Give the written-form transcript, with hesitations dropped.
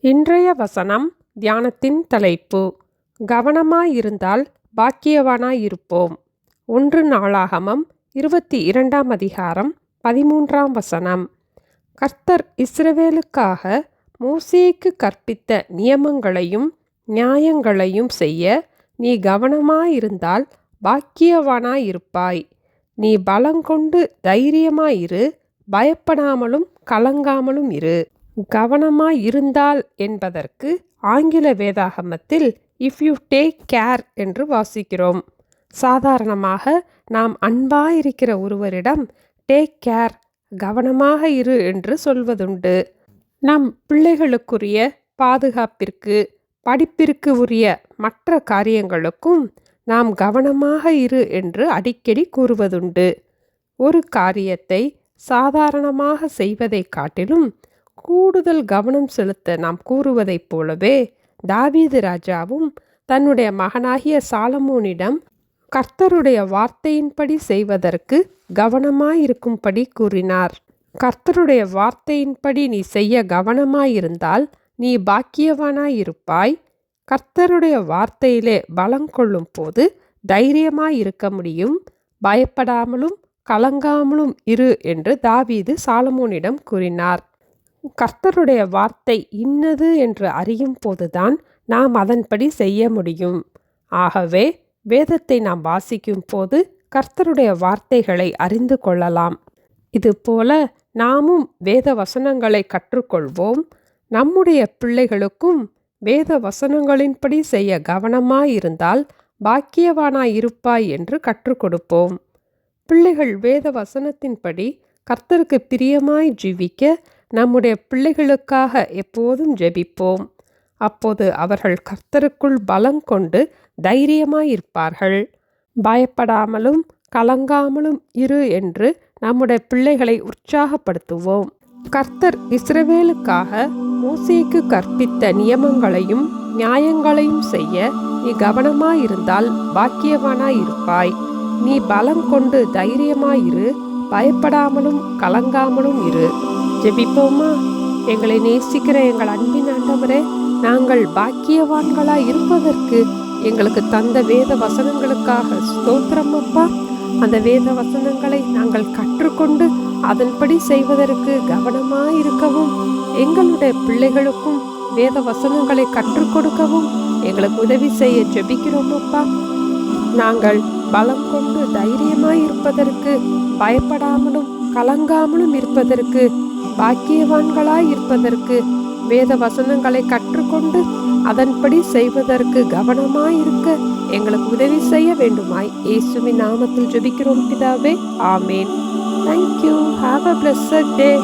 இன்றைய வசனம் தியானத்தின் தலைப்பு கவனமாயிருந்தால் பாக்கியவானாயிருப்போம். 1 நாளாகமம் 22ஆம் அதிகாரம் 13ஆம் வசனம். கர்த்தர் இஸ்ரவேலுக்காக மோசேக்கு கற்பித்த நியமங்களையும் நியாயங்களையும் செய்ய நீ கவனமாயிருந்தால் பாக்கியவானாயிருப்பாய். நீ பலங்கொண்டு தைரியமாயிரு, பயப்படாமலும் கலங்காமலும் இரு. கவனமாயிருந்தால் என்பதற்கு ஆங்கில வேதாகமத்தில் இஃப் யூ டேக் கேர் என்று வாசிக்கிறோம். சாதாரணமாக நாம் அன்பாயிருக்கிற ஒருவரிடம் டேக் கேர், கவனமாக இரு என்று சொல்வதுண்டு. நம் பிள்ளைகளுக்குரிய பாதுகாப்பிற்கு, படிப்பிற்கு உரிய மற்ற காரியங்களுக்கும் நாம் கவனமாக இரு என்று அடிக்கடி கூறுவதுண்டு. ஒரு காரியத்தை சாதாரணமாக செய்வதைக் காட்டிலும் கூடுதல் கவனம் செலுத்த நாம் கூறுவதைப் போலவே தாவீது ராஜாவும் தன்னுடைய மகனாகிய சாலமோனிடம் கர்த்தருடைய வார்த்தையின்படி செய்வதற்கு கவனமாயிருக்கும்படி கூறினார். கர்த்தருடைய வார்த்தையின்படி நீ செய்ய கவனமாயிருந்தால் நீ பாக்கியவானாயிருப்பாய். கர்த்தருடைய வார்த்தையிலே பலம் கொள்ளும் போது தைரியமாயிருக்க முடியும், பயப்படாமலும் கலங்காமலும் இரு என்று தாவீது சாலமோனிடம் கூறினார். கர்த்தருடைய வார்த்தை இன்னது என்று அறியும் போதுதான் நாம் அதன்படி செய்ய முடியும். ஆகவே வேதத்தை நாம் வாசிக்கும் போது கர்த்தருடைய வார்த்தைகளை அறிந்து கொள்ளலாம். இதுபோல நாமும் வேத வசனங்களை கற்றுக்கொள்வோம். நம்முடைய பிள்ளைகளுக்கும் வேத வசனங்களின்படி செய்ய கவனமாயிருந்தால் பாக்கியவானாயிருப்பாய் என்று கற்றுக் கொடுப்போம். பிள்ளைகள் வேத வசனத்தின்படி கர்த்தருக்கு பிரியமாய் ஜீவிக்க நம்முடைய பிள்ளைகளுக்காக எப்போதும் ஜெபிப்போம். அப்போது அவர்கள் கர்த்தருக்குள் பலம் கொண்டு தைரியமாயிருப்பார்கள். பயப்படாமலும் கலங்காமலும் இரு என்று நம்முடைய பிள்ளைகளை உற்சாகப்படுத்துவோம். கர்த்தர் இஸ்ரவேலுக்காக மோசேக்கு கற்பித்த நியமங்களையும் நியாயங்களையும் செய்ய நீ கவனமாயிருந்தால் பாக்கியவானாயிருப்பாய். நீ பலம் கொண்டு தைரியமாயிரு, பயப்படாமலும் கலங்காமலும் இரு. ஜெபிப்போமா? எங்களை நேசிக்கிற எங்கள் அன்பின் ஆண்டவரே, நாங்கள் பாக்கியவான்களாய் இருப்பதற்கு எங்களுக்கு தந்த வேத வசனங்களுக்காக ஸ்தோத்திரம் அப்பா. அந்த வேத வசனங்களை நாங்கள் கற்றுக்கொண்டு அதன்படி செய்வதற்கு கவனமாயிருக்கவும், எங்களுடைய பிள்ளைகளுக்கும் வேத வசனங்களை கற்றுக் கொடுக்கவும் எங்களுக்கு உதவி செய்ய ஜெபிக்கிறோம் அப்பா. நாங்கள் பலம் கொண்டு தைரியமாயிருப்பதற்கு, பயப்படாமலும் கலங்காமலும் இருப்பதற்கு, பாக்கியவான்களாய் இருப்பதற்கு வேத வசனங்களை கற்றுக்கொண்டு அதன்படி செய்வதற்கு கவனமாயிருக்க எங்களுக்கு உதவி செய்ய வேண்டுமாய் இயேசுவின் நாமத்தில் ஜெபிக்கிறோம் பிதாவே, ஆமேன். Thank you. Have a blessed day.